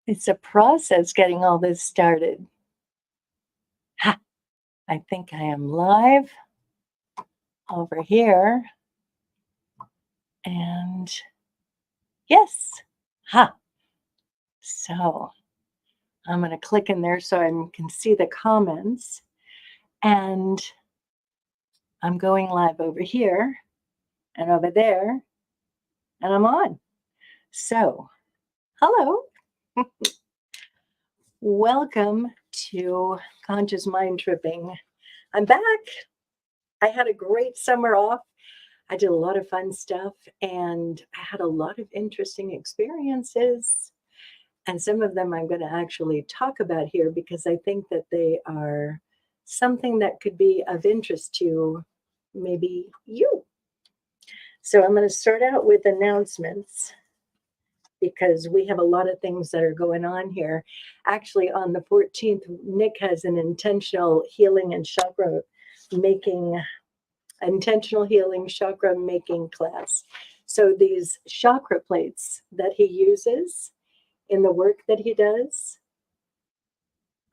It's a process getting all this started. Ha! I think I am live over here. And yes. Ha! So I'm going to click in there so I can see the comments. And I'm going live over here and over there. And I'm on. So, hello. Welcome to Conscious Mind Tripping. I'm back. I had a great summer off. I did a lot of fun stuff and I had a lot of interesting experiences. And some of them I'm going to actually talk about here because I think that they are something that could be of interest to maybe you. So I'm going to start out with announcements because we have a lot of things that are going on here. Actually, on the 14th, Nick has an intentional healing and chakra making class. So these chakra plates that he uses in the work that he does,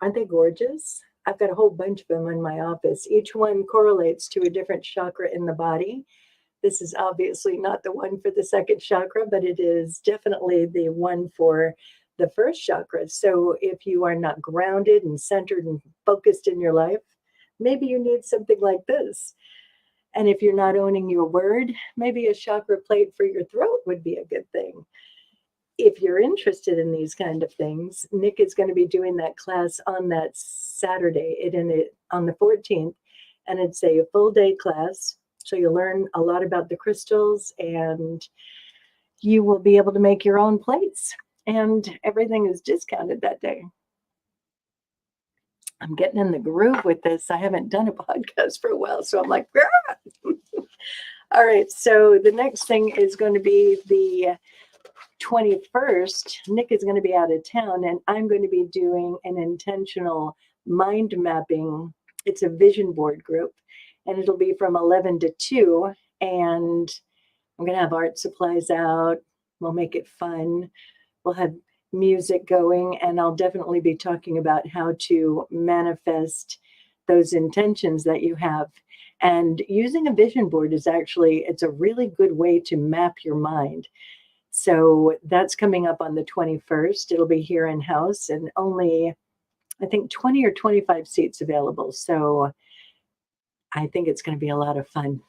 aren't they gorgeous? I've got a whole bunch of them in my office. Each one correlates to a different chakra in the body. This is obviously not the one for the second chakra, but it is definitely the one for the first chakra. So if you are not grounded and centered and focused in your life, maybe you need something like this. And if you're not owning your word, maybe a chakra plate for your throat would be a good thing. If you're interested in these kind of things, Nick is going to be doing that class on that Saturday, on the 14th, and it's a full day class. So you'll learn a lot about the crystals and you will be able to make your own plates. And everything is discounted that day. I'm getting in the groove with this. I haven't done a podcast for a while, so I'm like, all right. So the next thing is going to be the 21st. Nick is going to be out of town, and I'm going to be doing an intentional mind mapping. It's a vision board group, and it'll be from 11 to 2. And I'm going to have art supplies out. We'll make it fun. We'll have music going, and I'll definitely be talking about how to manifest those intentions that you have. And using a vision board it's a really good way to map your mind. So that's coming up on the 21st. It'll be here in house and only, I think, 20 or 25 seats available. So I think it's going to be a lot of fun.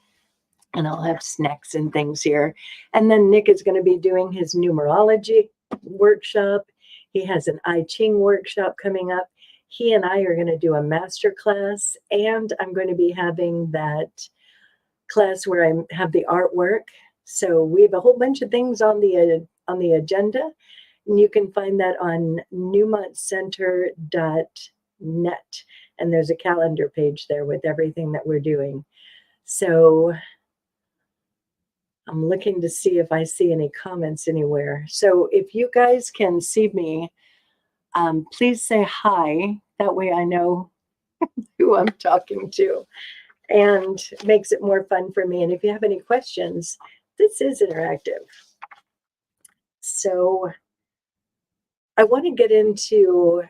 And I'll have snacks and things here. And then Nick is going to be doing his numerology workshop. He has an I Ching workshop coming up. He and I are going to do a master class, and I'm going to be having that class where I have the artwork. So we have a whole bunch of things on the agenda, and you can find that on newmontcenter.net. And there's a calendar page there with everything that we're doing. So I'm looking to see if I see any comments anywhere. So if you guys can see me, please say hi. That way I know who I'm talking to, and makes it more fun for me. And if you have any questions, this is interactive. So I want to get into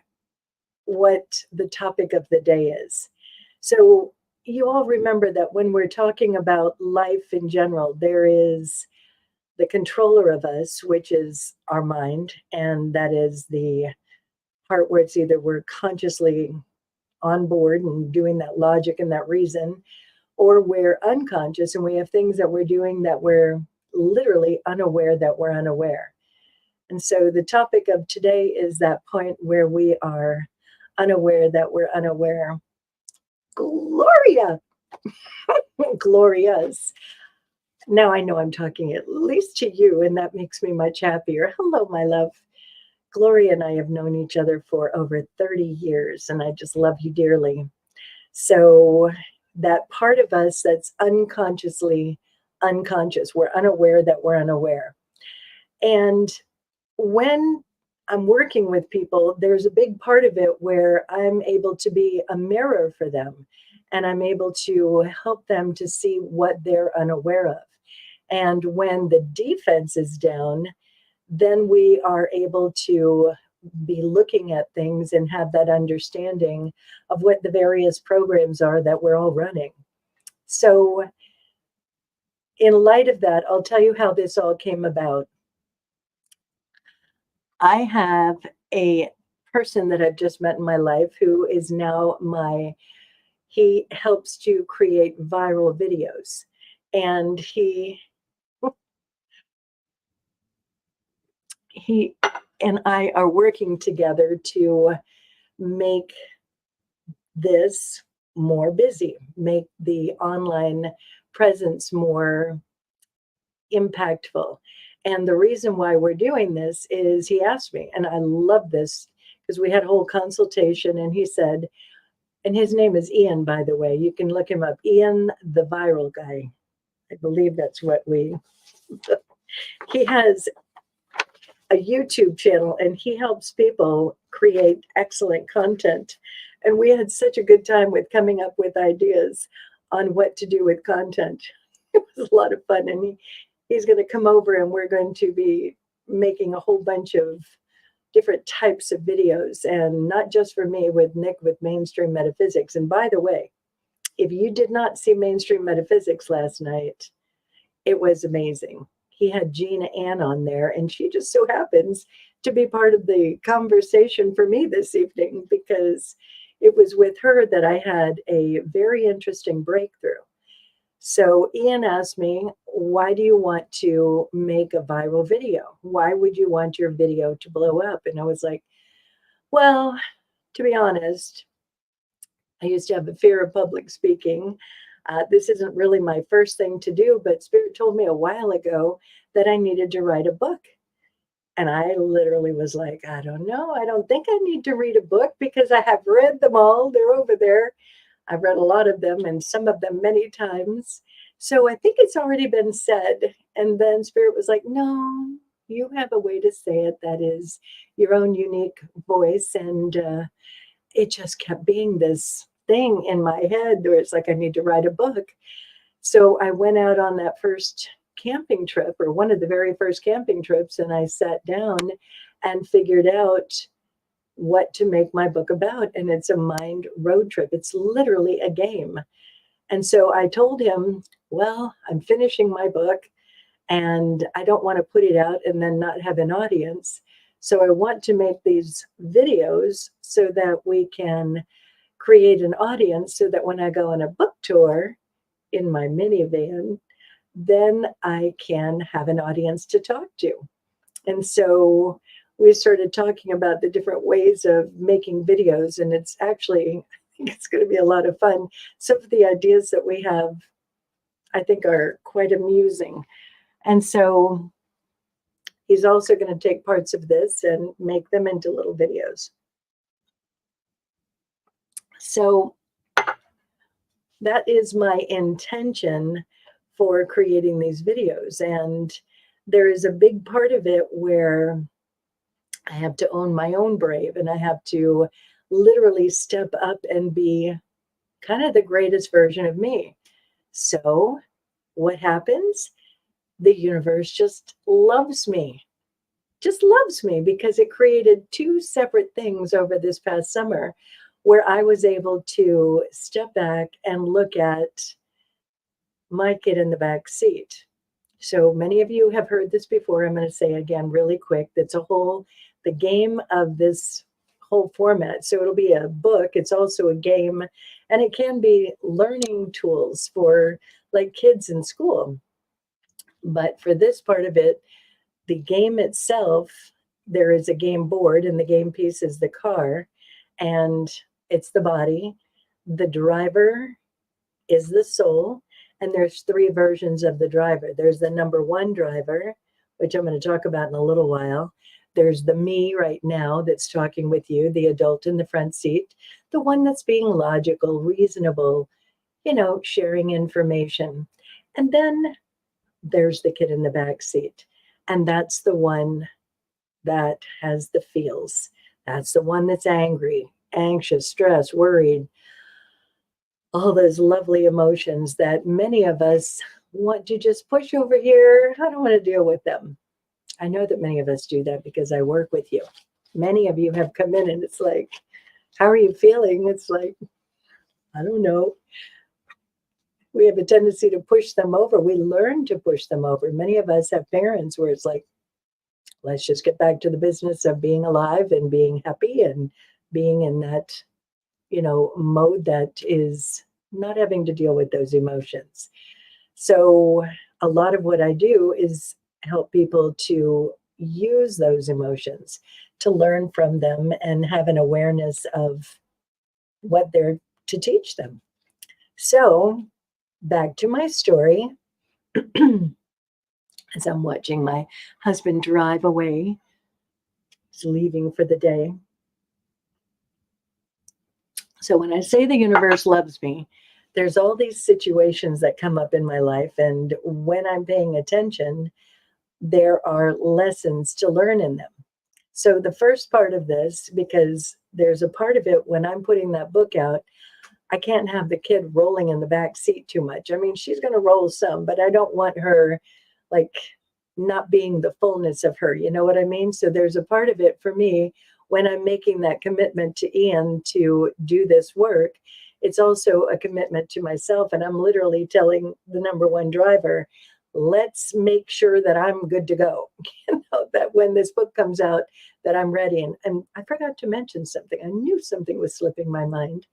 what the topic of the day is. So you all remember that when we're talking about life in general, there is the controller of us, which is our mind, and that is the part where it's either we're consciously on board and doing that logic and that reason, or we're unconscious and we have things that we're doing that we're literally unaware that we're unaware. And so the topic of today is that point where we are unaware that we're unaware. Gloria! Glorias. Now I know I'm talking at least to you, and that makes me much happier. Hello, my love. Gloria and I have known each other for over 30 years, and I just love you dearly. So that part of us that's unconsciously unconscious, we're unaware that we're unaware. And when I'm working with people, there's a big part of it where I'm able to be a mirror for them, and I'm able to help them to see what they're unaware of. And when the defense is down, then we are able to be looking at things and have that understanding of what the various programs are that we're all running. So in light of that, I'll tell you how this all came about. I have a person that I've just met in my life who is now he helps to create viral videos. And he and I are working together to make this more busy, make the online presence more impactful. And the reason why we're doing this is he asked me, and I love this because we had a whole consultation, and he said, and his name is Ian, by the way. You can look him up, Ian, the viral guy. I believe that's what he has a YouTube channel, and he helps people create excellent content. And we had such a good time with coming up with ideas on what to do with content. It was a lot of fun. And he's going to come over, and we're going to be making a whole bunch of different types of videos, and not just for me, with Nick with Mainstream Metaphysics. And by the way, if you did not see Mainstream Metaphysics last night, it was amazing. He had Gina Ann on there, and she just so happens to be part of the conversation for me this evening, because it was with her that I had a very interesting breakthrough. So Ian asked me, why do you want to make a viral video? Why would you want your video to blow up? And I was like, well, to be honest, I used to have a fear of public speaking. This isn't really my first thing to do, but Spirit told me a while ago that I needed to write a book. And I literally was like, I don't know. I don't think I need to read a book, because I have read them all. They're over there. I've read a lot of them, and some of them many times. So I think it's already been said. And then Spirit was like, no, you have a way to say it that is your own unique voice. And it just kept being this thing in my head where it's like, I need to write a book. So I went out on that first camping trip, or one of the very first camping trips, and I sat down and figured out what to make my book about. And it's a mind road trip. It's literally a game. And so I told him, well, I'm finishing my book, and I don't want to put it out and then not have an audience. So I want to make these videos so that we can create an audience, so that when I go on a book tour in my minivan, then I can have an audience to talk to. And so we started talking about the different ways of making videos, and it's actually, I think it's going to be a lot of fun. Some of the ideas that we have, I think, are quite amusing. And so he's also going to take parts of this and make them into little videos. So that is my intention for creating these videos. And there is a big part of it where I have to own my own brave, and I have to literally step up and be kind of the greatest version of me. So what happens? The universe just loves me, because it created two separate things over this past summer where I was able to step back and look at my kid in the back seat. So many of you have heard this before. I'm going to say it again really quick. That's the game of this whole format. So it'll be a book. It's also a game, and it can be learning tools for like kids in school. But for this part of it, the game itself, there is a game board, and the game piece is the car, and it's the body. The driver is the soul, and there's three versions of the driver. There's the number one driver, which I'm going to talk about in a little while. There's the me right now that's talking with you, the adult in the front seat, the one that's being logical, reasonable, sharing information. And then there's the kid in the back seat. And that's the one that has the feels. That's the one that's angry, anxious, stressed, worried, all those lovely emotions that many of us want to just push over here. I don't want to deal with them. I know that many of us do that because I work with you. Many of you have come in and it's like, how are you feeling? It's like, I don't know. We have a tendency to push them over. We learn to push them over. Many of us have parents where it's like, let's just get back to the business of being alive and being happy and being in that, mode that is not having to deal with those emotions. So a lot of what I do is help people to use those emotions, to learn from them and have an awareness of what they're to teach them. So back to my story. As I'm watching my husband drive away, he's leaving for the day. So when I say the universe loves me, there's all these situations that come up in my life. And when I'm paying attention, there are lessons to learn in them. So the first part of this, because there's a part of it when I'm putting that book out, I can't have the kid rolling in the back seat too much. I mean, she's going to roll some, but I don't want her like not being the fullness of her. You know what I mean? So there's a part of it for me when I'm making that commitment to Ian to do this work. It's also a commitment to myself. And I'm literally telling the number one driver, let's make sure that I'm good to go. That when this book comes out, that I'm ready. And I forgot to mention something. I knew something was slipping my mind.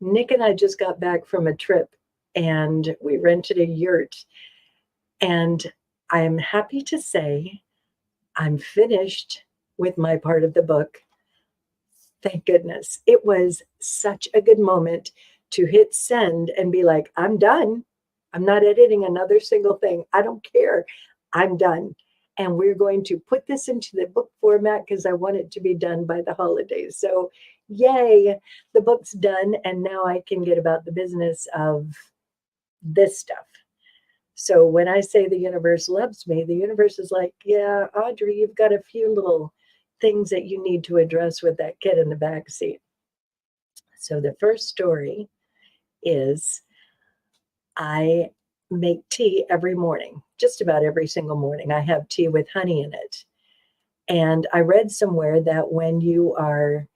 Nick and I just got back from a trip and we rented a yurt. And I am happy to say I'm finished with my part of the book. Thank goodness. It was such a good moment to hit send and be like, I'm done. I'm not editing another single thing. I don't care. I'm done. And we're going to put this into the book format because I want it to be done by the holidays. So yay, the book's done. And now I can get about the business of this stuff. So when I say the universe loves me, the universe is like, yeah, Audrey, you've got a few little things that you need to address with that kid in the back seat. So the first story is I make tea every morning, just about every single morning. I have tea with honey in it. And I read somewhere that when you are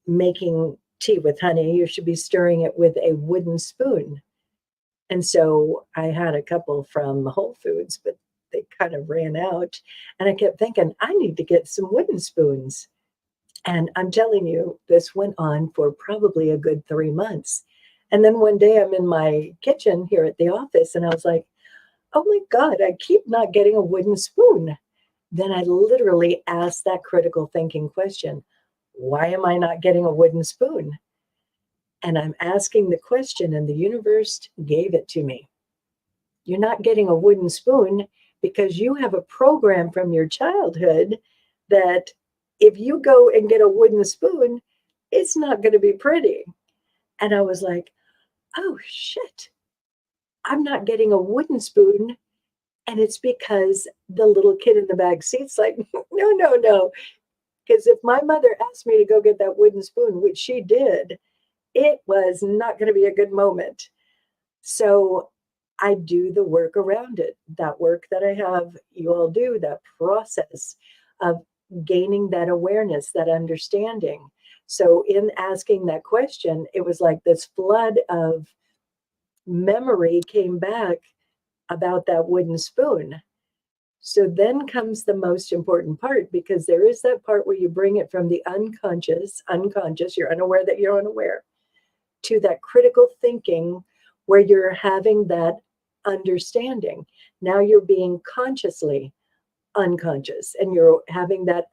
making tea with honey, you should be stirring it with a wooden spoon. And so I had a couple from Whole Foods, but they kind of ran out. And I kept thinking, I need to get some wooden spoons. And I'm telling you, this went on for probably a good 3 months. And then one day I'm in my kitchen here at the office and I was like, oh my God, I keep not getting a wooden spoon. Then I literally asked that critical thinking question, why am I not getting a wooden spoon? And I'm asking the question and the universe gave it to me. You're not getting a wooden spoon because you have a program from your childhood that if you go and get a wooden spoon, it's not going to be pretty. And I was like, oh shit, I'm not getting a wooden spoon. And it's because the little kid in the back seat's like, no. Because if my mother asked me to go get that wooden spoon, which she did, it was not going to be a good moment. So I do the work around it, that work that I have you all do, that process of gaining that awareness, that understanding. So in asking that question, it was like this flood of memory came back about that wooden spoon. So then comes the most important part, because there is that part where you bring it from the unconscious, you're unaware that you're unaware, to that critical thinking where you're having that understanding. Now you're being consciously unconscious and you're having that,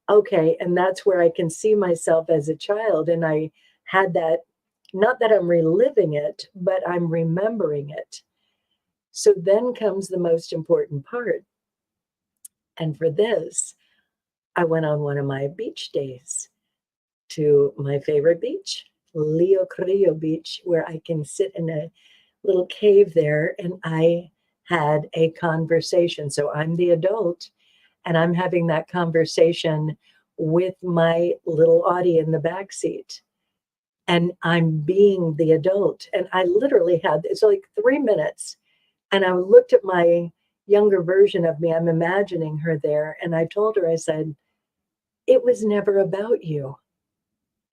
okay, and that's where I can see myself as a child. And I had that, not that I'm reliving it, but I'm remembering it. So then comes the most important part. And for this, I went on one of my beach days to my favorite beach, Leo Carrillo Beach, where I can sit in a little cave there, and I had a conversation. So I'm the adult and I'm having that conversation with my little Audie in the back seat. And I'm being the adult. And I literally had, it's like 3 minutes. And I looked at my younger version of me. I'm imagining her there. And I told her, I said, it was never about you.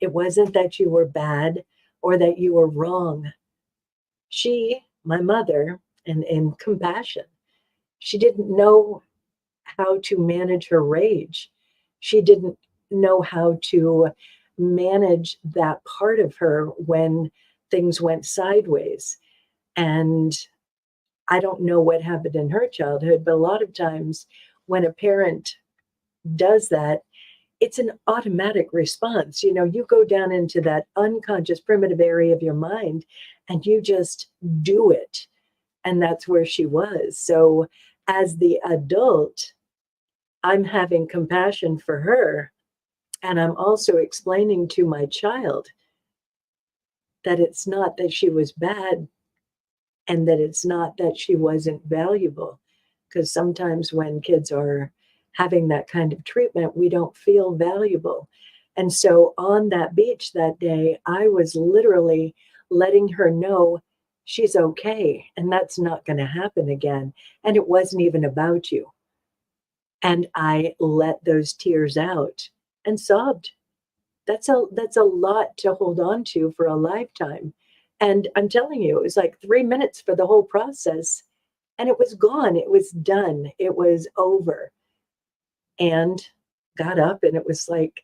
It wasn't that you were bad or that you were wrong. She, my mother, and in compassion, she didn't know how to manage her rage. She didn't know how to manage that part of her when things went sideways. And I don't know what happened in her childhood, but a lot of times when a parent does that, it's an automatic response. You know, you go down into that unconscious primitive area of your mind and you just do it. And that's where she was. So as the adult, I'm having compassion for her. And I'm also explaining to my child that it's not that she was bad and that it's not that she wasn't valuable. Because sometimes when kids are having that kind of treatment, we don't feel valuable. And so on that beach that day, I was literally letting her know she's okay and that's not going to happen again. And it wasn't even about you. And I let those tears out and sobbed. That's a lot to hold on to for a lifetime. And I'm telling you, it was like 3 minutes for the whole process and it was gone. It was done. It was over. And got up and it was like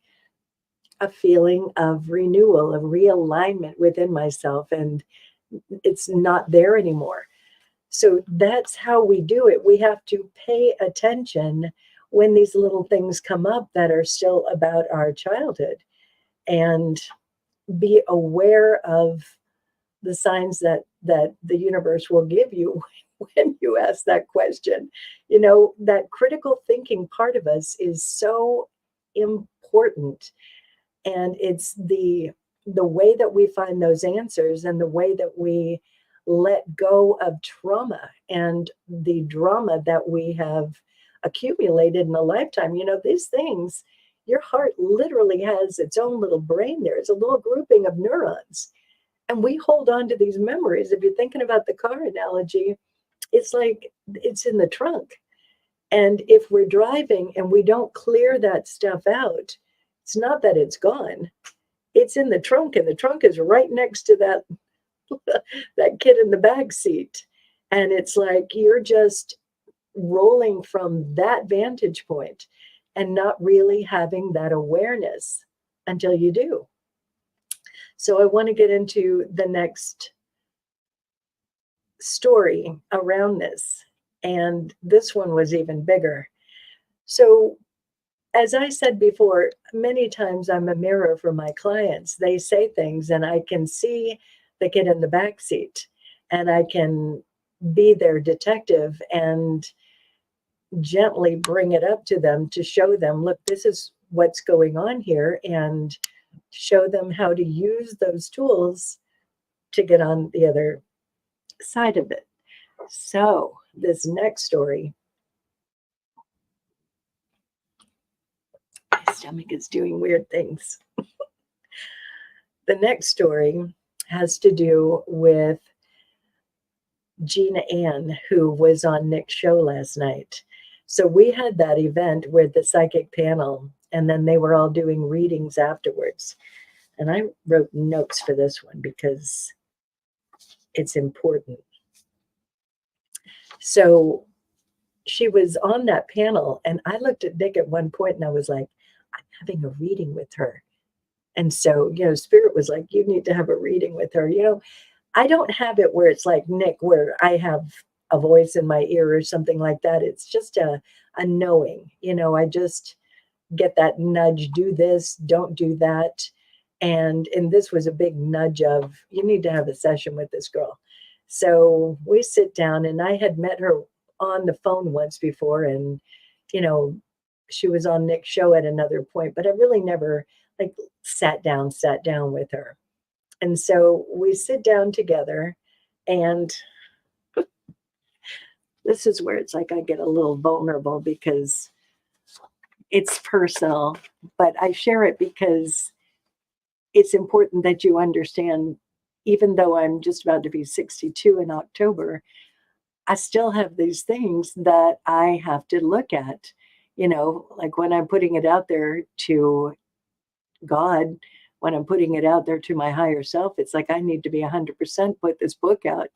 a feeling of renewal, of realignment within myself. And it's not there anymore. So that's how we do it. We have to pay attention when these little things come up that are still about our childhood and be aware of the signs that the universe will give you when you ask that question. You know, that critical thinking part of us is so important, and it's the way that we find those answers and the way that we let go of trauma and the drama that we have accumulated in a lifetime. You know, these things, your heart literally has its own little brain there. It's a little grouping of neurons. And we hold on to these memories. If you're thinking about the car analogy, it's like it's in the trunk. And if we're driving and we don't clear that stuff out, it's not that it's gone. It's in the trunk, and the trunk is right next to that that kid in the back seat. And it's like you're just rolling from that vantage point and not really having that awareness until you do. So I want to get into the next story around this. And this one was even bigger. So, as I said before, many times I'm a mirror for my clients. They say things and I can see the kid in the back seat and I can be their detective and gently bring it up to them to show them, look, this is what's going on here, and show them how to use those tools to get on the other side of it. So this next story, my stomach is doing weird things. The next story has to do with Gina Ann, who was on Nick's show last night. So we had that event with the psychic panel, and then they were all doing readings afterwards. And I wrote notes for this one because it's important. So she was on that panel, and I looked at Nick at one point and I was like, I'm having a reading with her. And so, you know, Spirit was like, you need to have a reading with her. You know, I don't have it where it's like Nick, where I have a voice in my ear or something like that. It's just a knowing, you know, I just get that nudge, do this, don't do that. And this was a big nudge of, you need to have a session with this girl. So we sit down, and I had met her on the phone once before, and, you know, she was on Nick's show at another point, but I really never like sat down with her. And so we sit down together, and this is where it's like I get a little vulnerable because it's personal, but I share it because it's important that you understand, even though I'm just about to be 62 in October, I still have these things that I have to look at. like when I'm putting it out there to God, when I'm putting it out there to my higher self, it's like I need to be 100% put this book out.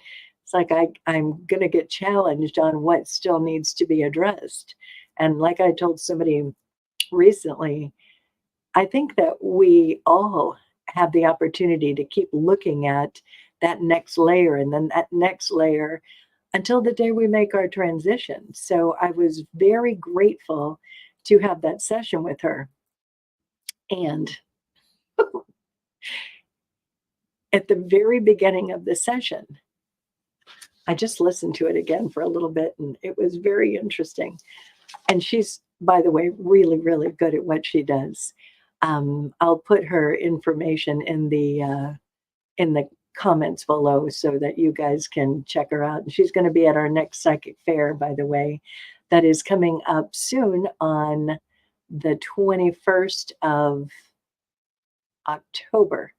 It's like I'm going to get challenged on what still needs to be addressed. And like I told somebody recently, I think that we all have the opportunity to keep looking at that next layer and then that next layer until the day we make our transition. So I was very grateful to have that session with her. And at the very beginning of the session, I just listened to it again for a little bit, and it was very interesting. And she's, by the way, really, really good at what she does. I'll put her information in the comments below so that you guys can check her out. And she's going to be at our next psychic fair, by the way, that is coming up soon on the 21st of October.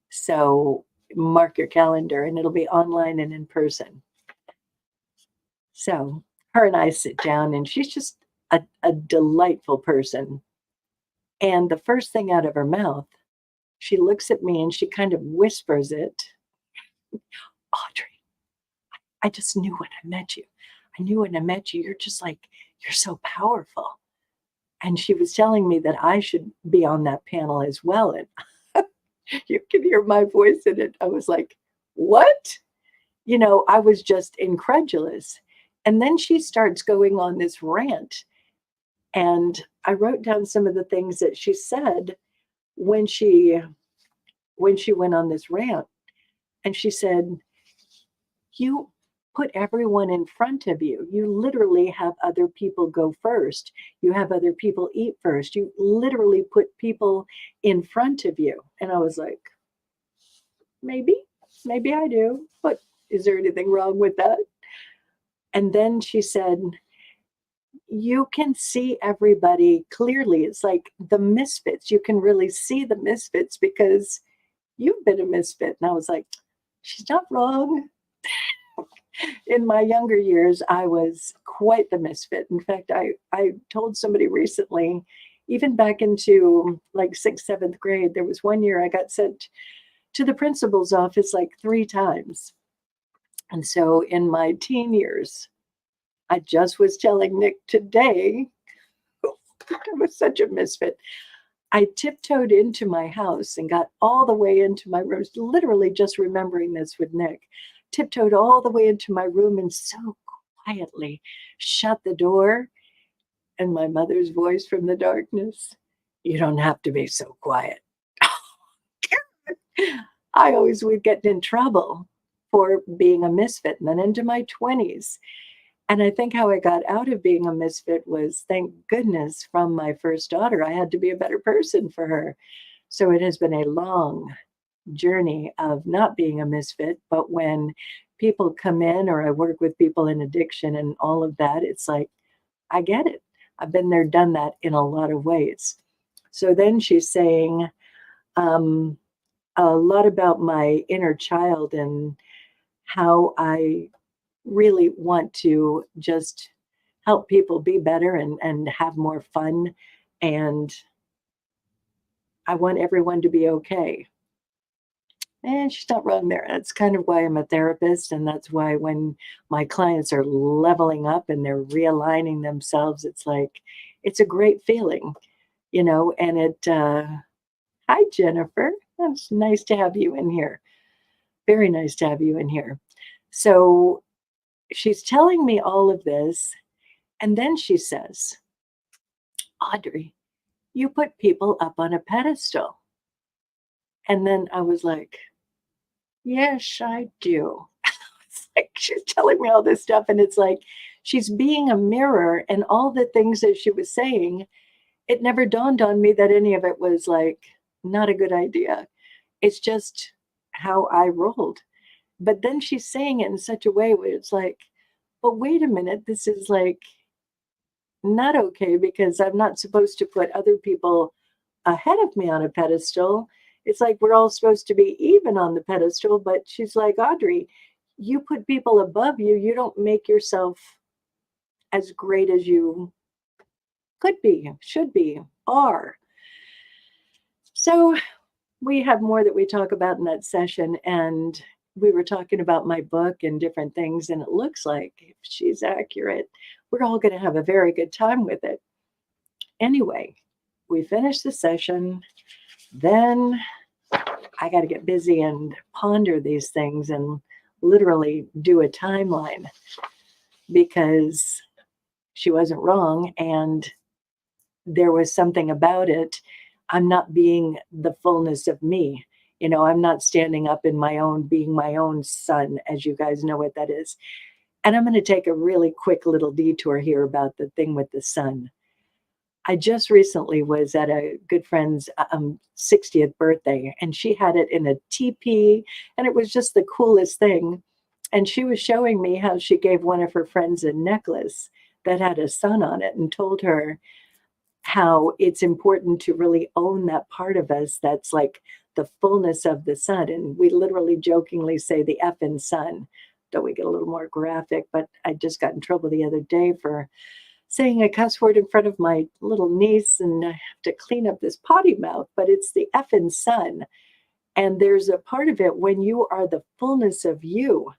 So mark your calendar, and it'll be online and in person. So her and I sit down, and she's just a delightful person. And the first thing out of her mouth, she looks at me and she kind of whispers it. Audrey, I just knew when I met you. I knew when I met you, you're just like, you're so powerful. And she was telling me that I should be on that panel as well. And you can hear my voice in it. I was like, what? I was just incredulous. And then she starts going on this rant. And I wrote down some of the things that she said when she went on this rant. And she said, you put everyone in front of you. You literally have other people go first. You have other people eat first. You literally put people in front of you. And I was like, maybe I do. But is there anything wrong with that? And then she said, you can see everybody clearly. It's like the misfits. You can really see the misfits because you've been a misfit. And I was like, she's not wrong. In my younger years, I was quite the misfit. In fact, I told somebody recently, even back into like 6th, 7th grade, there was one year I got sent to the principal's office like 3 times. And so in my teen years, I just was telling Nick today, I was such a misfit. I tiptoed into my house and got all the way into my room, literally just remembering this with Nick. Tiptoed all the way into my room and so quietly shut the door. And my mother's voice from the darkness, you don't have to be so quiet. I always would get in trouble for being a misfit. And then into my 20s. And I think how I got out of being a misfit was, thank goodness, from my first daughter. I had to be a better person for her. So it has been a long journey of not being a misfit. But when people come in, or I work with people in addiction and all of that, it's like, I get it. I've been there, done that in a lot of ways. So then she's saying a lot about my inner child and how I really want to just help people be better and have more fun. And I want everyone to be okay. And she's not wrong there. That's kind of why I'm a therapist. And that's why when my clients are leveling up and they're realigning themselves, it's like, it's a great feeling, and hi, Jennifer. That's nice to have you in here. Very nice to have you in here. So she's telling me all of this. And then she says, Audrey, you put people up on a pedestal. And then I was like, yes, I do. It's like she's telling me all this stuff. And it's like she's being a mirror, and all the things that she was saying, it never dawned on me that any of it was like not a good idea. It's just how I rolled. But then she's saying it in such a way where it's like, but wait a minute, this is like not okay, because I'm not supposed to put other people ahead of me on a pedestal. It's like we're all supposed to be even on the pedestal. But she's like, Audrey, you put people above you. You don't make yourself as great as you could be, should be, are. So we have more that we talk about in that session. And we were talking about my book and different things. And it looks like if she's accurate, we're all going to have a very good time with it. Anyway, we finished the session. Then I got to get busy and ponder these things and literally do a timeline because she wasn't wrong. And there was something about it. I'm not being the fullness of me. I'm not standing up in my own, being my own son, as you guys know what that is. And I'm going to take a really quick little detour here about the thing with the sun. I just recently was at a good friend's 60th birthday, and she had it in a teepee, and it was just the coolest thing. And she was showing me how she gave one of her friends a necklace that had a sun on it and told her how it's important to really own that part of us that's like the fullness of the sun. And we literally jokingly say the effing sun. Don't we get a little more graphic? But I just got in trouble the other day for saying a cuss word in front of my little niece, and I have to clean up this potty mouth, but it's the effing sun. And there's a part of it when you are the fullness of you.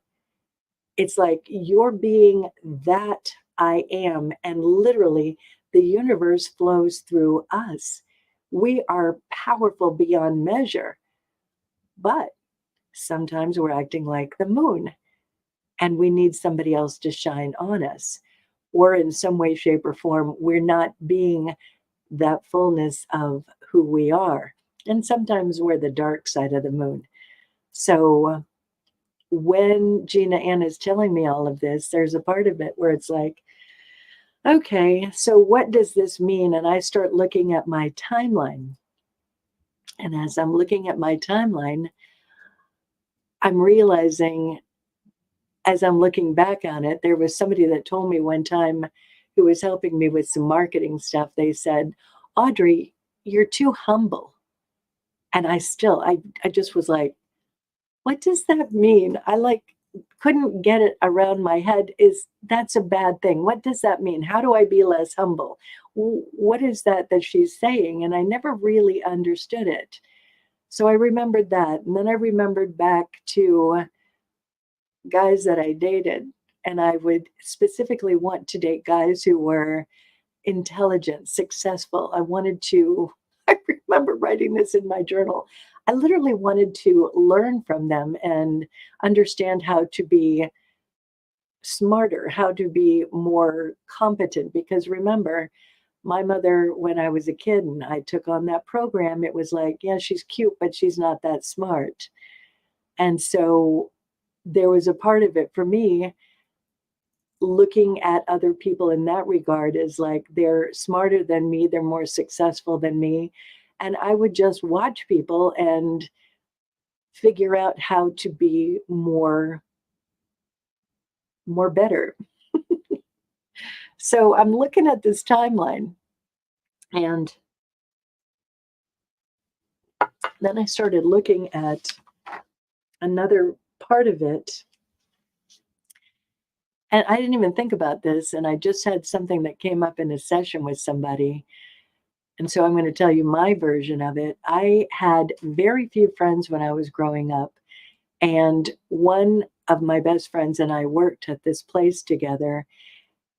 It's like you're being that I am, and literally the universe flows through us. We are powerful beyond measure, but sometimes we're acting like the moon and we need somebody else to shine on us. Or in some way, shape, or form, we're not being that fullness of who we are. And sometimes we're the dark side of the moon. So when Gina Ann is telling me all of this, there's a part of it where it's like, okay, so what does this mean? And I start looking at my timeline. And as I'm looking at my timeline, I'm realizing as I'm looking back on it, there was somebody that told me one time who was helping me with some marketing stuff. They said, Audrey, you're too humble. And I just was like, what does that mean? I couldn't get it around my head. That's a bad thing? What does that mean? How do I be less humble? What is that she's saying? And I never really understood it. So I remembered that. And then I remembered back to guys that I dated. And I would specifically want to date guys who were intelligent, successful. I remember writing this in my journal. I literally wanted to learn from them and understand how to be smarter, how to be more competent. Because remember, my mother, when I was a kid and I took on that program, it was like, yeah, she's cute, but she's not that smart. And so there was a part of it for me looking at other people in that regard is like they're smarter than me, they're more successful than me. And I would just watch people and figure out how to be more better. So I'm looking at this timeline, and then I started looking at another part of it. And I didn't even think about this. And I just had something that came up in a session with somebody. And so I'm going to tell you my version of it. I had very few friends when I was growing up. And one of my best friends and I worked at this place together.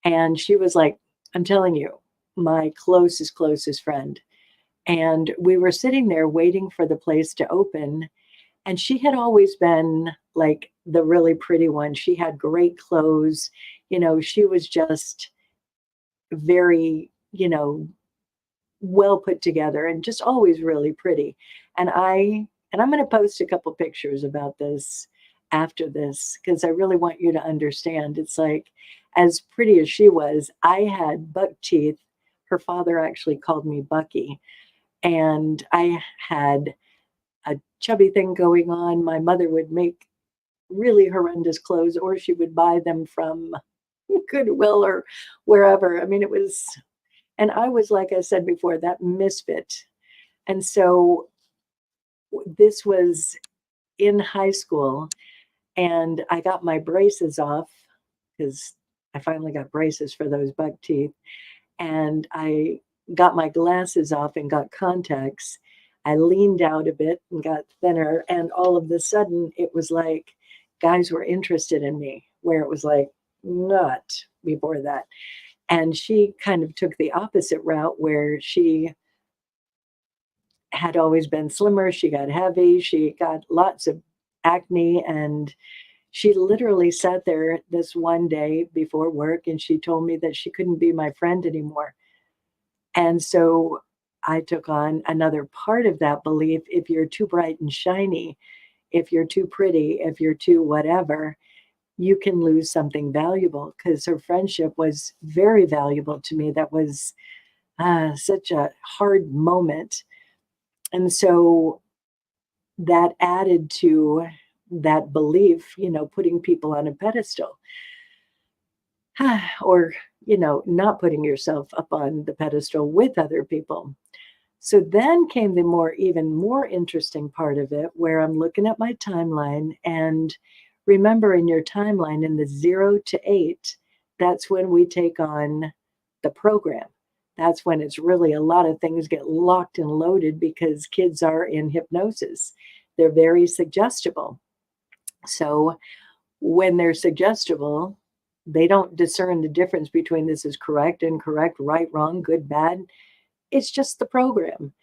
And she was like, I'm telling you, my closest friend. And we were sitting there waiting for the place to open. And she had always been like the really pretty one. She had great clothes. She was just very, well put together and just always really pretty. And I'm going to post a couple pictures about this after this because I really want you to understand. It's like as pretty as she was, I had buck teeth. Her father actually called me Bucky. And I had a chubby thing going on. My mother would make really horrendous clothes, or she would buy them from Goodwill or wherever. I mean, and I was, like I said before, that misfit. And so this was in high school, and I got my braces off because I finally got braces for those buck teeth. and I got my glasses off and got contacts. I leaned out a bit and got thinner, and all of a sudden it was like guys were interested in me, where it was like not before that. And she kind of took the opposite route, where she had always been slimmer. She got heavy. She got lots of acne. And she literally sat there this one day before work and she told me that she couldn't be my friend anymore. And so I took on another part of that belief. If you're too bright and shiny, if you're too pretty, if you're too whatever, you can lose something valuable, because her friendship was very valuable to me. That was such a hard moment. And so that added to that belief, putting people on a pedestal, or, not putting yourself up on the pedestal with other people. So then came the even more interesting part of it, where I'm looking at my timeline, and remember, in your timeline, in the 0 to 8, that's when we take on the program. That's when it's really, a lot of things get locked and loaded, because kids are in hypnosis. They're very suggestible. So when they're suggestible, they don't discern the difference between this is correct, incorrect, right, wrong, good, bad. It's just the program.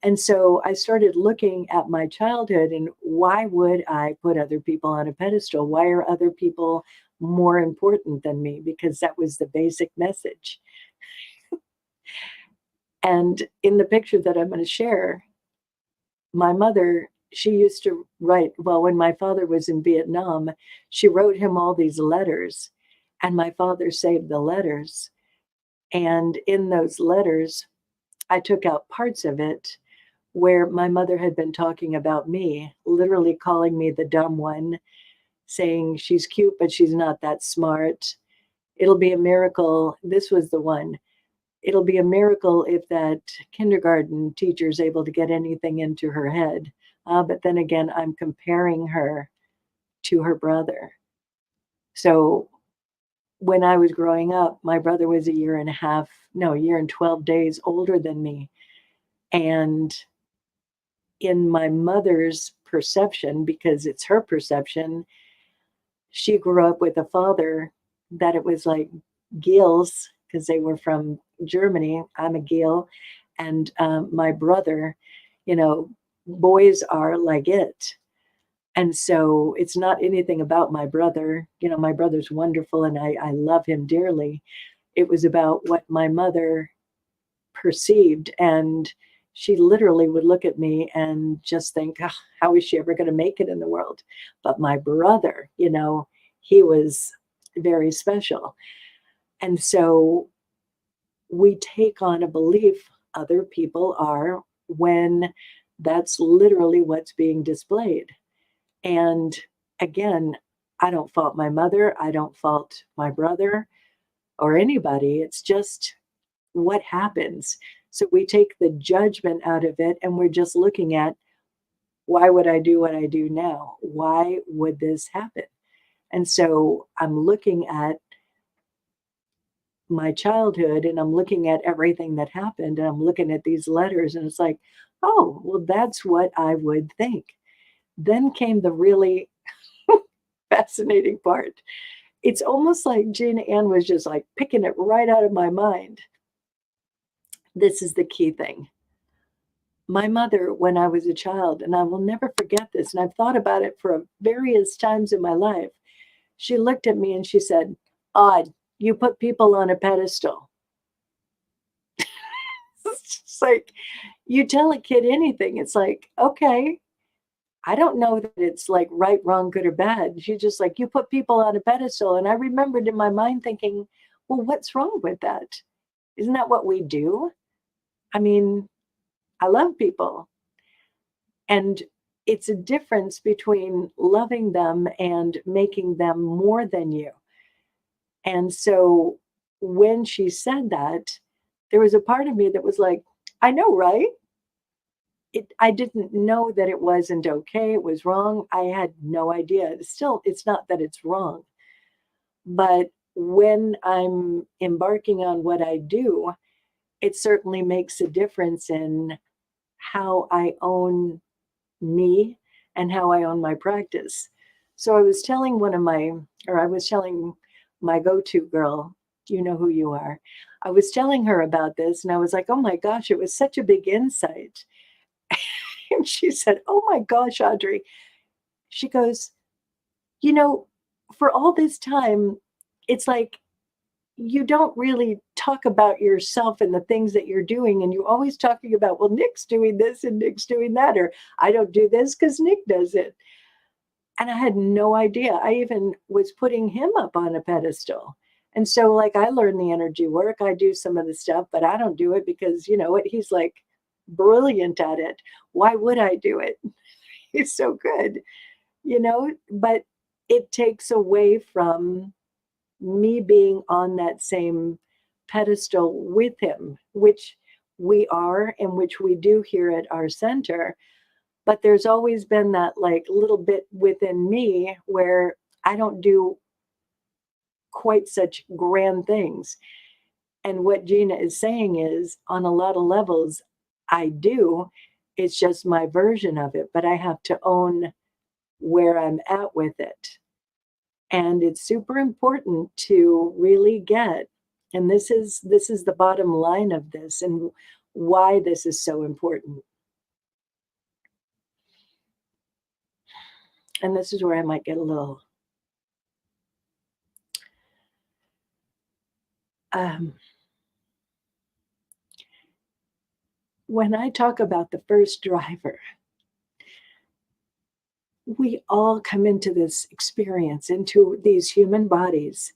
And so I started looking at my childhood, and why would I put other people on a pedestal? Why are other people more important than me? Because that was the basic message. And in the picture that I'm going to share, my mother, she used to write, well, when my father was in Vietnam, she wrote him all these letters, and my father saved the letters. And in those letters, I took out parts of it where my mother had been talking about me, literally calling me the dumb one, saying she's cute, but she's not that smart. It'll be a miracle. This was the one. It'll be a miracle if that kindergarten teacher is able to get anything into her head. But then again, I'm comparing her to her brother. So when I was growing up, my brother was a year and a half, no, a year and 12 days older than me. And in my mother's perception, because it's her perception, she grew up with a father that it was like Gils, because they were from Germany. I'm a Gil. And my brother, you know, boys are like it. And so it's not anything about my brother. My brother's wonderful and I love him dearly. It was about what my mother perceived. And she literally would look at me and just think, "Ah, how is she ever going to make it in the world?" But my brother, he was very special. And so we take on a belief other people are, when that's literally what's being displayed. And again, I don't fault my mother. I don't fault my brother or anybody. It's just what happens. So we take the judgment out of it and we're just looking at, why would I do what I do now? Why would this happen? And so I'm looking at my childhood and I'm looking at everything that happened and I'm looking at these letters and it's like, oh, well, that's what I would think. Then came the really fascinating part. It's almost like Jane Ann was just like picking it right out of my mind. This is the key thing. My mother, when I was a child, and I will never forget this, and I've thought about it for various times in my life, she looked at me and she said, "Odd, you put people on a pedestal." It's just like, you tell a kid anything, it's like, okay, I don't know that it's like right, wrong, good, or bad. She's just like, you put people on a pedestal. And I remembered in my mind thinking, well, what's wrong with that? Isn't that what we do? I mean, I love people. And it's a difference between loving them and making them more than you. And so when she said that, there was a part of me that was like, I know, right? I didn't know that it wasn't okay. It was wrong. I had no idea. Still, it's not that it's wrong, but when I'm embarking on what I do, it certainly makes a difference in how I own me and how I own my practice. So I was telling my go to girl, you know who you are. I was telling her about this and I was like, oh my gosh, it was such a big insight. And she said, oh my gosh, Audrey. She goes, you know, for all this time, it's like you don't really talk about yourself and the things that you're doing. And you're always talking about, well, Nick's doing this and Nick's doing that, or I don't do this because Nick does it. And I had no idea. I even was putting him up on a pedestal. And so, like, I learned the energy work. I do some of the stuff, but I don't do it because, you know what? He's like brilliant at it. Why would I do it? He's so good, you know? But it takes away from me being on that same pedestal with him, which we are and which we do here at our center. But there's always been that like little bit within me where I don't do quite such grand things. And what Gina is saying is on a lot of levels, I do. It's just my version of it, but I have to own where I'm at with it. And it's super important to really get, and this is the bottom line of this and why this is so important. And this is where I might get a little um, when I talk about the first driver, we all come into this experience, into these human bodies,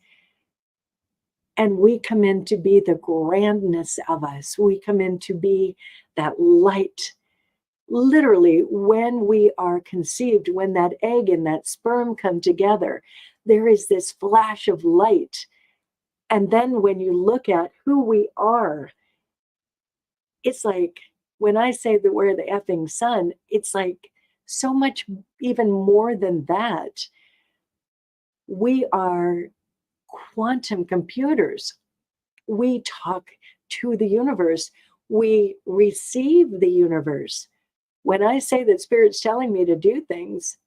and we come in to be the grandness of us. We come in to be that light. Literally, when we are conceived, when that egg and that sperm come together, there is this flash of light. And then when you look at who we are, it's like when I say that we're the effing sun, it's like so much even more than that. We are quantum computers. We talk to the universe. We receive the universe. When I say that Spirit's telling me to do things,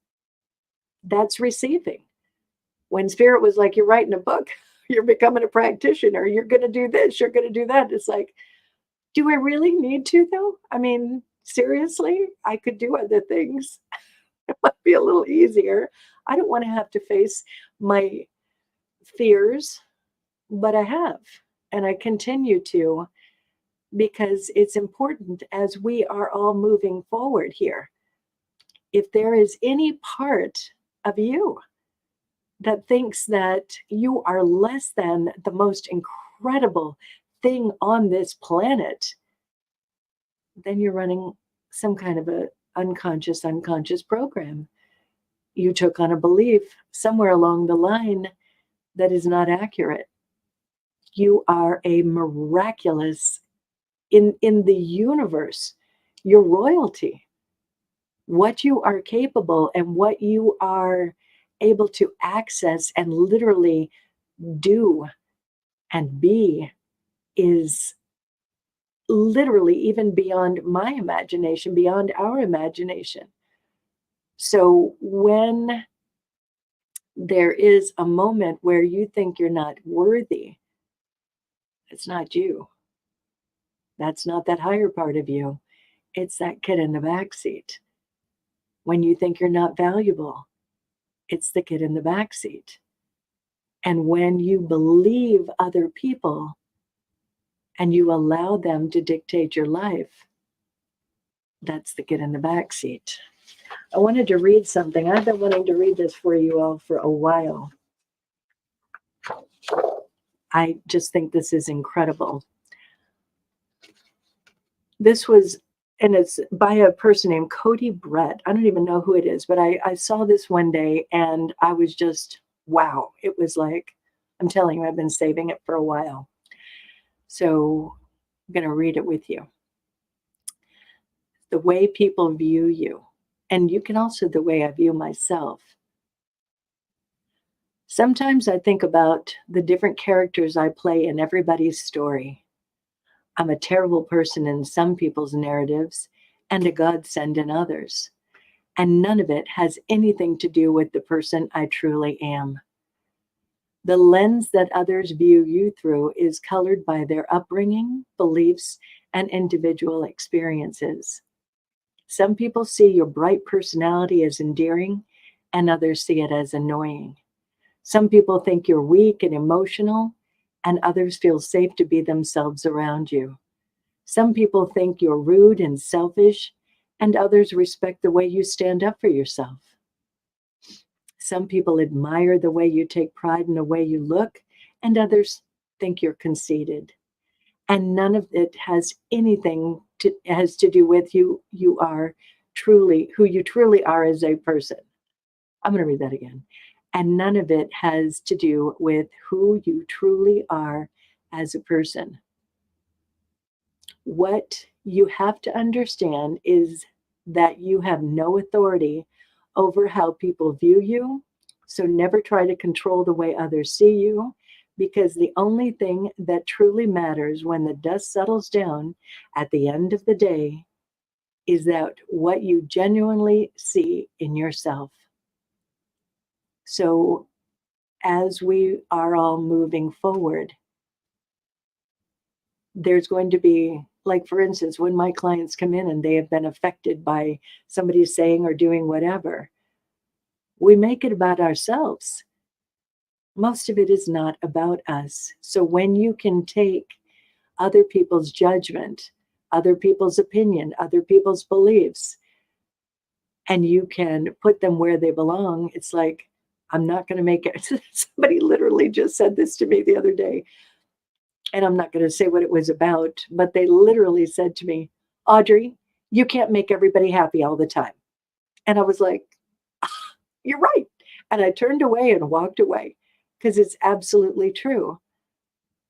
that's receiving. When Spirit was like, you're writing a book, you're becoming a practitioner, you're going to do this, you're going to do that. It's like, do I really need to, though? I mean, seriously, I could do other things. It might be a little easier. I don't want to have to face my fears, but I have, and I continue to because it's important as we are all moving forward here. If there is any part of you that thinks that you are less than the most incredible thing on this planet, then you're running some kind of a unconscious program. You took on a belief somewhere along the line that is not accurate. You are a miraculous in the universe. You're royalty. What you are capable and what you are able to access and literally do and be is literally even beyond my imagination, beyond our imagination. So when there is a moment where you think you're not worthy, it's not you. That's not that higher part of you. It's that kid in the back seat. When you think you're not valuable, it's the kid in the back seat. And when you believe other people and you allow them to dictate your life, that's the kid in the back seat. I wanted to read something. I've been wanting to read this for you all for a while. I just think this is incredible. This was, and it's by a person named Cody Brett. I don't even know who it is, but I saw this one day and I was just, wow. It was like, I'm telling you, I've been saving it for a while. So I'm going to read it with you. The way people view you, and you can also the way I view myself. Sometimes I think about the different characters I play in everybody's story. I'm a terrible person in some people's narratives and a godsend in others. And none of it has anything to do with the person I truly am. The lens that others view you through is colored by their upbringing, beliefs, and individual experiences. Some people see your bright personality as endearing, and others see it as annoying. Some people think you're weak and emotional, and others feel safe to be themselves around you. Some people think you're rude and selfish, and others respect the way you stand up for yourself. Some people admire the way you take pride in the way you look, and others think you're conceited. And none of it has to do with you are truly who you truly are as a person. I'm going to read that again. And none of it has to do with who you truly are as a person. What you have to understand is that you have no authority over how people view you. So never try to control the way others see you, because the only thing that truly matters when the dust settles down at the end of the day is that what you genuinely see in yourself. So as we are all moving forward, there's going to be, like, for instance, when my clients come in and they have been affected by somebody saying or doing whatever, we make it about ourselves. Most of it is not about us. So when you can take other people's judgment, other people's opinion, other people's beliefs, and you can put them where they belong, it's like, I'm not going to make it. Somebody literally just said this to me the other day, and I'm not going to say what it was about, but they literally said to me, Audrey, you can't make everybody happy all the time. And I was like, you're right. And I turned away and walked away because it's absolutely true.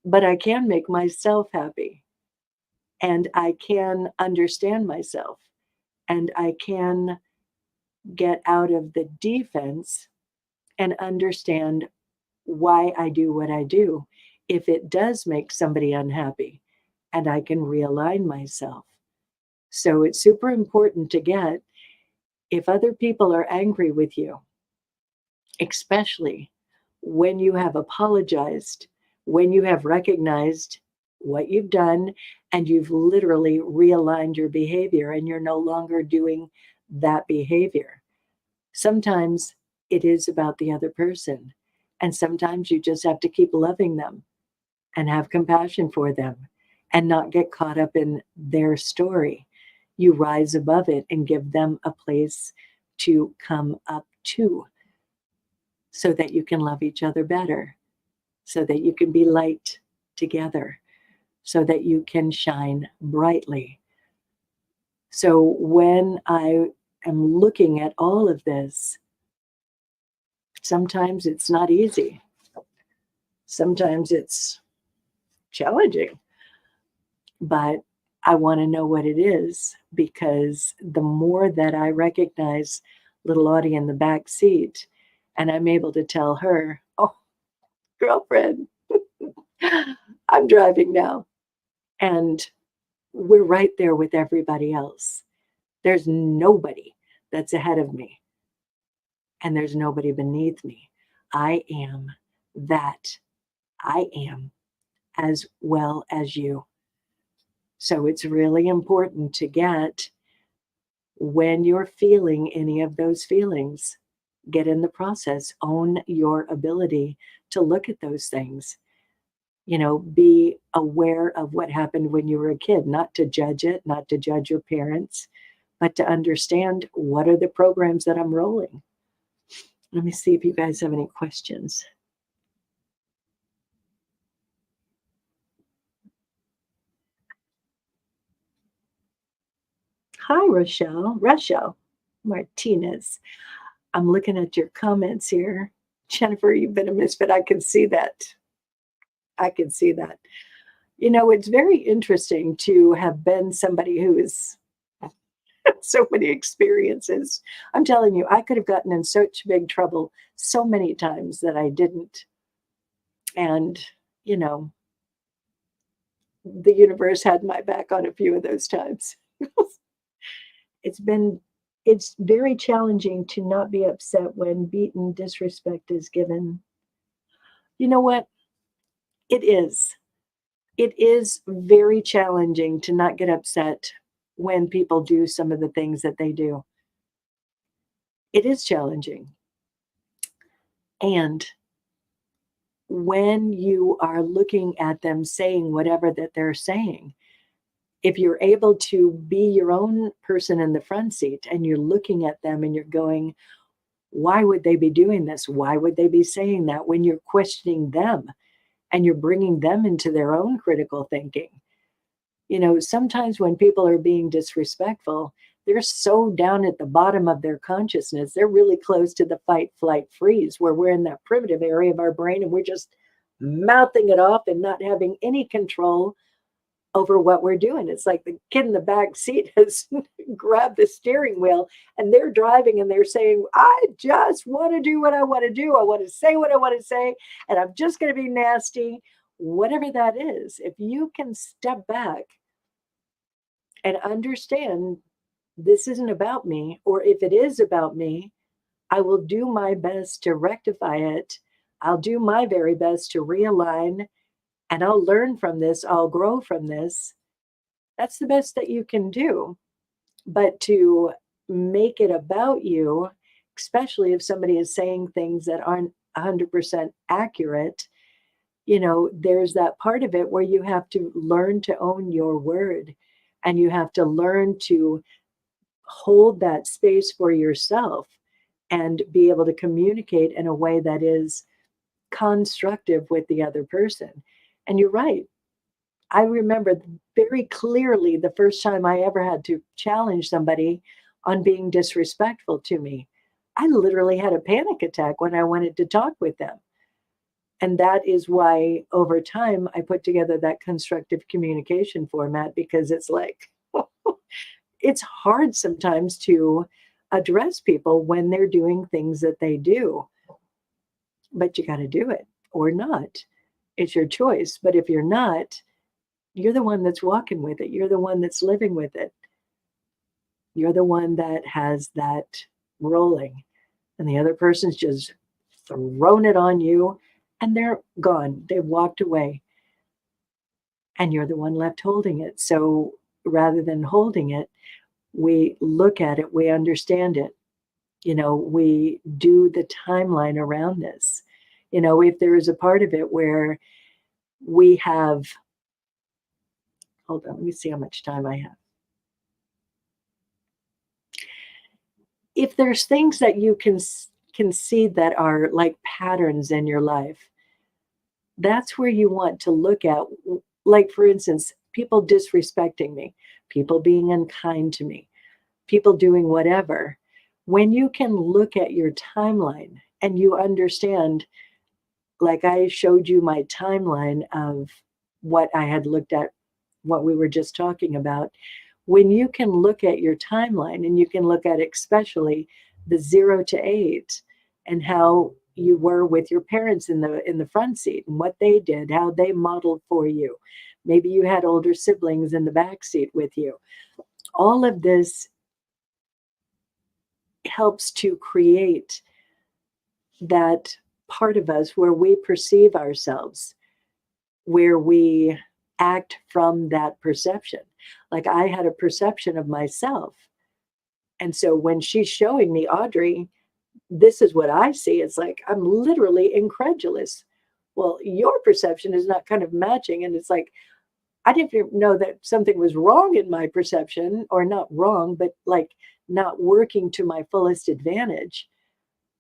But I can make myself happy, and I can understand myself, and I can get out of the defense and understand why I do what I do if it does make somebody unhappy, and I can realign myself. So it's super important to get, if other people are angry with you, especially when you have apologized, when you have recognized what you've done, and you've literally realigned your behavior and you're no longer doing that behavior. Sometimes it is about the other person, and sometimes you just have to keep loving them and have compassion for them and not get caught up in their story. You rise above it and give them a place to come up to, so that you can love each other better, so that you can be light together, so that you can shine brightly. So when I am looking at all of this, sometimes it's not easy. Sometimes it's challenging, but I want to know what it is, because the more that I recognize little Audie in the back seat, and I'm able to tell her, oh, girlfriend, I'm driving now. And we're right there with everybody else. There's nobody that's ahead of me, and there's nobody beneath me. I am that. I am as well as you. So it's really important to get, when you're feeling any of those feelings, get in the process, own your ability to look at those things. Be aware of what happened when you were a kid, not to judge it, not to judge your parents, but to understand, what are the programs that I'm rolling. Let me see if you guys have any questions. Hi, Rochelle Martinez. I'm looking at your comments here. Jennifer, you've been a misfit. I can see that. I can see that. It's very interesting to have been somebody who is So many experiences. I'm telling you, I could have gotten in such big trouble so many times that I didn't. And, you know, the universe had my back on a few of those times. it's been it's very challenging to not be upset when beaten disrespect is given. You know what? It is. It is very challenging to not get upset when people do some of the things that they do. It is challenging. And when you are looking at them saying whatever that they're saying, if you're able to be your own person in the front seat and you're looking at them and you're going, why would they be doing this? Why would they be saying that? When you're questioning them and you're bringing them into their own critical thinking. You know, sometimes when people are being disrespectful, they're so down at the bottom of their consciousness. They're really close to the fight, flight, freeze, where we're in that primitive area of our brain and we're just mouthing it off and not having any control over what we're doing. It's like the kid in the back seat has grabbed the steering wheel and they're driving and they're saying, I just want to do what I want to do. I want to say what I want to say, and I'm just going to be nasty. Whatever that is, if you can step back and understand this isn't about me, or if it is about me, I will do my best to rectify it. I'll do my very best to realign, and I'll learn from this. I'll grow from this. That's the best that you can do. But to make it about you, especially if somebody is saying things that aren't 100% accurate, you know, there's that part of it where you have to learn to own your word and you have to learn to hold that space for yourself and be able to communicate in a way that is constructive with the other person. And you're right. I remember very clearly the first time I ever had to challenge somebody on being disrespectful to me. I literally had a panic attack when I wanted to talk with them. And that is why over time I put together that constructive communication format, because it's like, it's hard sometimes to address people when they're doing things that they do, but you got to do it or not. It's your choice. But if you're not, you're the one that's walking with it. You're the one that's living with it. You're the one that has that rolling, and the other person's just thrown it on you and they're gone. They've walked away and you're the one left holding it. So rather than holding it, we look at it, we understand it. You know, we do the timeline around this. You know, if there is a part of it where we have, hold on, let me see how much time I have. If there's things that you can see that are like patterns in your life, that's where you want to look at. Like, for instance, people disrespecting me, people being unkind to me, people doing whatever. When you can look at your timeline and you understand, like I showed you my timeline of what I had looked at, what we were just talking about. When you can look at your timeline and you can look at especially the 0 to 8 and how you were with your parents in the front seat and what they did, how they modeled for you. Maybe you had older siblings in the back seat with you. All of this helps to create that part of us where we perceive ourselves, where we act from that perception. Like I had a perception of myself. And so when she's showing me, Audrey, this is what I see, it's like I'm literally incredulous. Well, your perception is not kind of matching. And it's like, I didn't know that something was wrong in my perception, or not wrong, but like not working to my fullest advantage.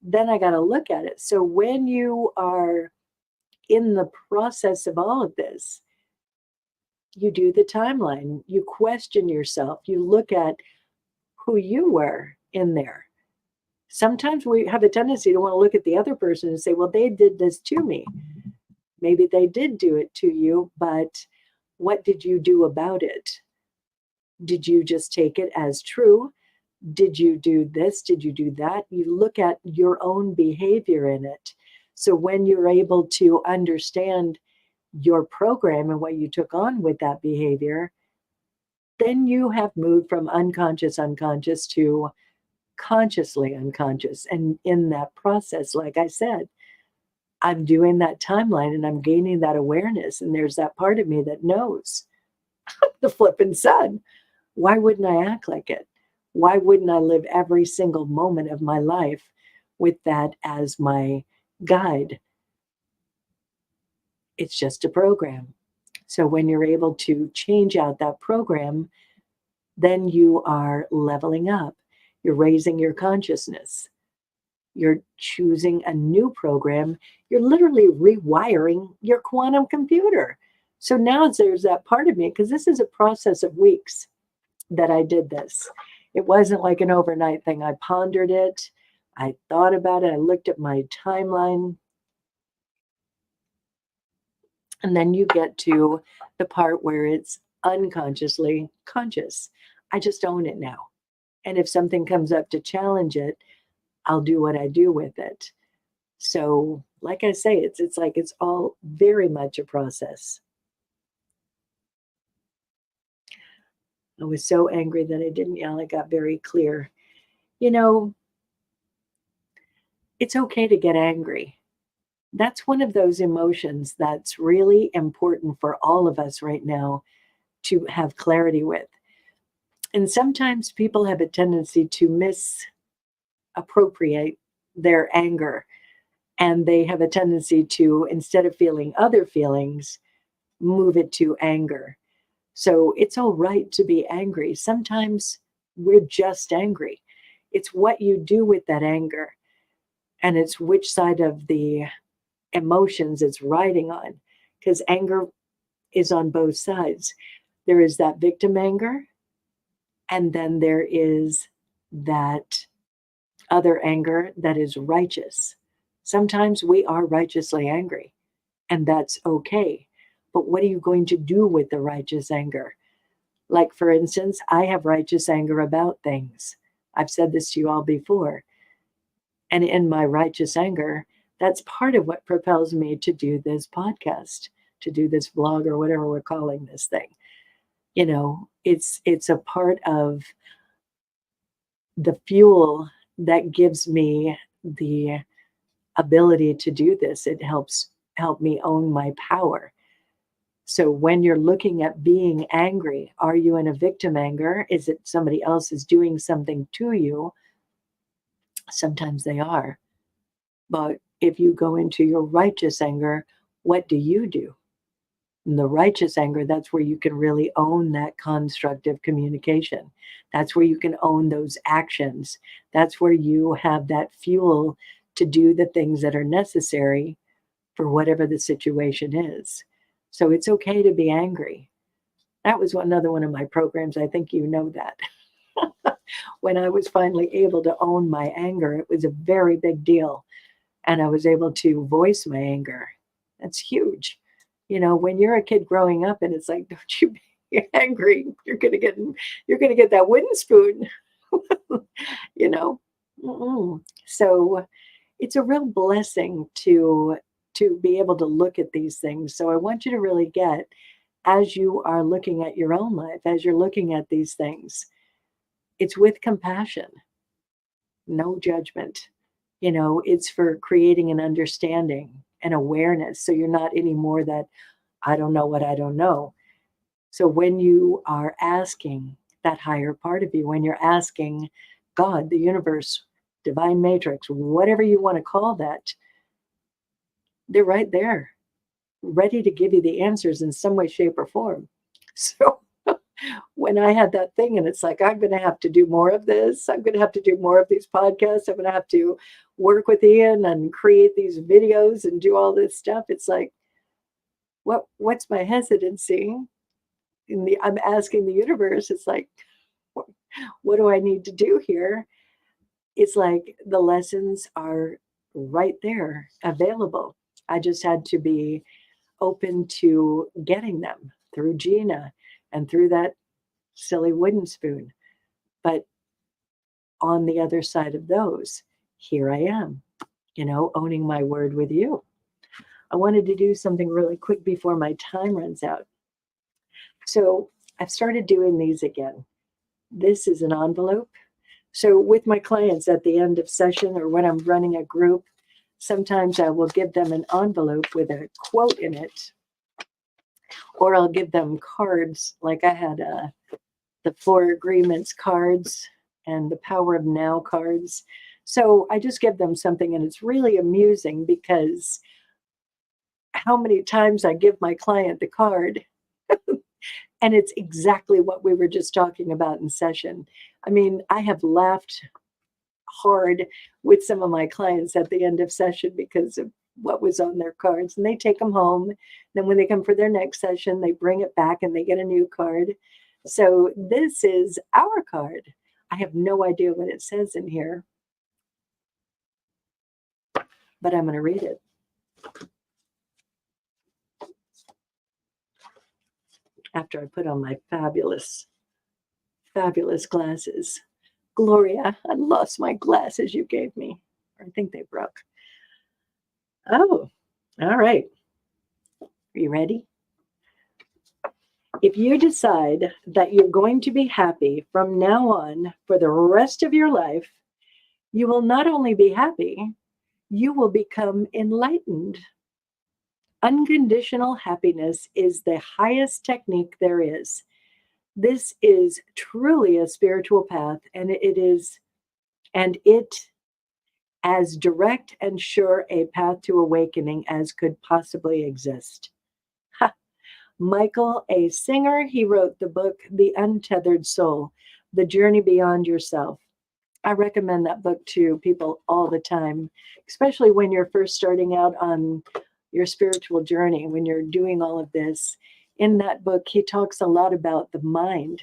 Then I got to look at it. So when you are in the process of all of this, you do the timeline, you question yourself, you look at who you were in there. Sometimes we have a tendency to want to look at the other person and say, well, they did this to me. Maybe they did do it to you, but what did you do about it? Did you just take it as true? Did you do this? Did you do that? You look at your own behavior in it. So when you're able to understand your program and what you took on with that behavior, then you have moved from unconscious to consciously unconscious. And in that process, like I said, I'm doing that timeline and I'm gaining that awareness. And there's that part of me that knows the flipping sun. Why wouldn't I act like it? Why wouldn't I live every single moment of my life with that as my guide? It's just a program. So when you're able to change out that program, then you are leveling up. You're raising your consciousness. You're choosing a new program. You're literally rewiring your quantum computer. So now there's that part of me, because this is a process of weeks that I did this. It wasn't like an overnight thing. I pondered it. I thought about it. I looked at my timeline. And then you get to the part where it's unconsciously conscious. I just own it now. And if something comes up to challenge it, I'll do what I do with it. So, like I say, it's like it's all very much a process. I was so angry that I didn't yell. I got very clear. You know, it's okay to get angry. That's one of those emotions that's really important for all of us right now to have clarity with. And sometimes people have a tendency to misappropriate their anger. And they have a tendency to, instead of feeling other feelings, move it to anger. So it's all right to be angry. Sometimes we're just angry. It's what you do with that anger, and it's which side of the emotions it's riding on, because anger is on both sides. There is that victim anger, and then there is that other anger that is righteous. Sometimes we are righteously angry, and that's okay. But what are you going to do with the righteous anger? Like, for instance, I have righteous anger about things. I've said this to you all before. And in my righteous anger, that's part of what propels me to do this podcast, to do this vlog, or whatever we're calling this thing. You know, it's a part of the fuel that gives me the ability to do this. It help me own my power. So when you're looking at being angry, are you in a victim anger? Is it somebody else is doing something to you? Sometimes they are. But if you go into your righteous anger, what do you do? In the righteous anger, that's where you can really own that constructive communication. That's where you can own those actions. That's where you have that fuel to do the things that are necessary for whatever the situation is. So it's okay to be angry. That was another one of my programs. I think you know that. When I was finally able to own my anger, it was a very big deal. And I was able to voice my anger. That's huge. You know, when you're a kid growing up and it's like, don't you be angry. You're gonna get that wooden spoon. you know. So it's a real blessing to be able to look at these things. So I want you to really get, as you are looking at your own life, as you're looking at these things, it's with compassion, no judgment. You know, it's for creating an understanding and awareness. So you're not anymore that I don't know what I don't know. So when you are asking that higher part of you, when you're asking God, the universe, divine matrix, whatever you want to call that, they're right there, ready to give you the answers in some way, shape, or form. So when I had that thing, and it's like, I'm going to have to do more of this. I'm going to have to do more of these podcasts. I'm going to have to work with Ian and create these videos and do all this stuff. It's like, what's my hesitancy? I'm asking the universe. It's like, what do I need to do here? It's like the lessons are right there available. I just had to be open to getting them through Gina and through that silly wooden spoon. But on the other side of those, here I am, owning my word with you. I wanted to do something really quick before my time runs out. So I've started doing these again. This is an envelope. So with my clients at the end of session or when I'm running a group, sometimes I will give them an envelope with a quote in it, or I'll give them cards. Like I had the Four Agreements cards and the Power of Now cards. So I just give them something, and it's really amusing because how many times I give my client the card and it's exactly what we were just talking about in session. I mean, I have laughed hard with some of my clients at the end of session because of what was on their cards, and they take them home. Then when they come for their next session, they bring it back and they get a new card. So this is our card. I have no idea what it says in here, but I'm going to read it. After I put on my fabulous, fabulous glasses. Gloria, I lost my glasses you gave me. I think they broke. Oh, all right. Are you ready? If you decide that you're going to be happy from now on for the rest of your life, you will not only be happy, you will become enlightened. Unconditional happiness is the highest technique there is. This is truly a spiritual path, and it as direct and sure a path to awakening as could possibly exist. Ha. Michael A. Singer, he wrote the book, The Untethered Soul, The Journey Beyond Yourself. I recommend that book to people all the time, especially when you're first starting out on your spiritual journey, when you're doing all of this. In that book, he talks a lot about the mind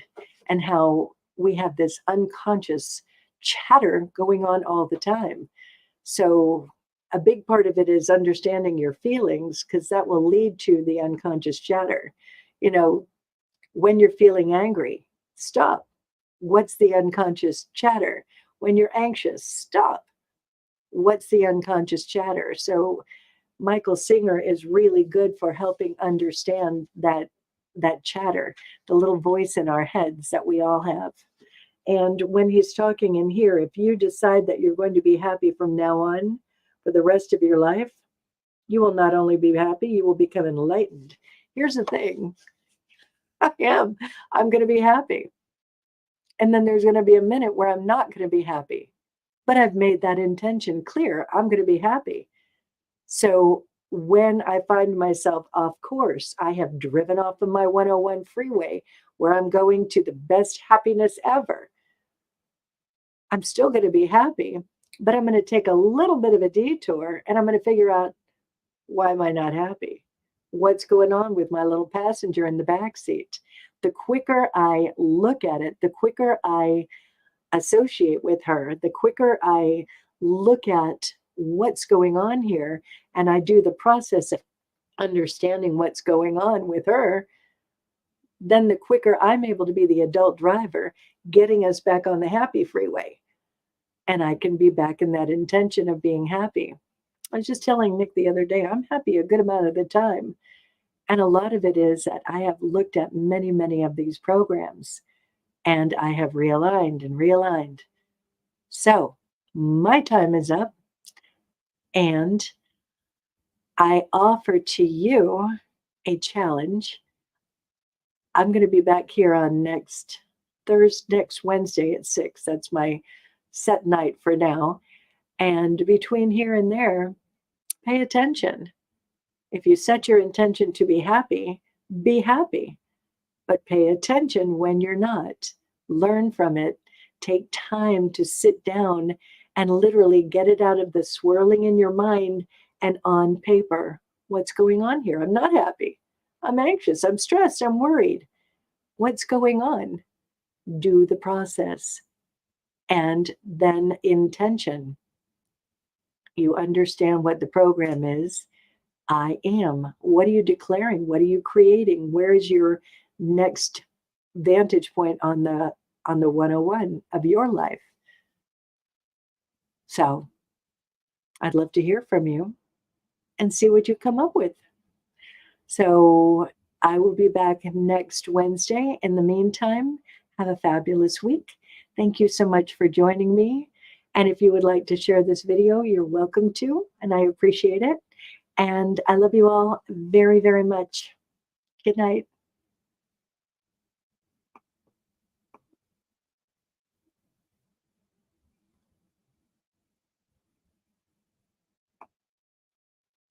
and how we have this unconscious chatter going on all the time. So a big part of it is understanding your feelings, because that will lead to the unconscious chatter. When you're feeling angry, stop. What's the unconscious chatter? When you're anxious, stop. What's the unconscious chatter? So Michael Singer is really good for helping understand that chatter, the little voice in our heads that we all have. And when he's talking in here, if you decide that you're going to be happy from now on for the rest of your life, you will not only be happy, you will become enlightened. Here's the thing. I'm going to be happy. And then there's going to be a minute where I'm not going to be happy. But I've made that intention clear. I'm going to be happy. So when I find myself off course, I have driven off of my 101 freeway where I'm going to the best happiness ever. I'm still going to be happy, but I'm going to take a little bit of a detour, and I'm going to figure out, why am I not happy? What's going on with my little passenger in the back seat? The quicker I look at it, the quicker I associate with her, the quicker I look at what's going on here, and I do the process of understanding what's going on with her, then the quicker I'm able to be the adult driver, getting us back on the happy freeway. And I can be back in that intention of being happy. I was just telling Nick the other day, I'm happy a good amount of the time. And a lot of it is that I have looked at many, many of these programs, and I have realigned and realigned. So my time is up, and I offer to you a challenge. I'm going to be back here on next Wednesday at 6. That's my set night for now. And between here and there, pay attention. If you set your intention to be happy, but pay attention when you're not. Learn from it. Take time to sit down and literally get it out of the swirling in your mind and on paper. What's going on here? I'm not happy. I'm anxious. I'm stressed. I'm worried. What's going on? Do the process. And then intention. You understand what the program is. I am. What are you declaring? What are you creating? Where is your next vantage point on the 101 of your life? So I'd love to hear from you and see what you come up with. So I will be back next Wednesday. In the meantime, have a fabulous week. Thank you so much for joining me. And if you would like to share this video, you're welcome to, and I appreciate it. And I love you all very, very much. Good night.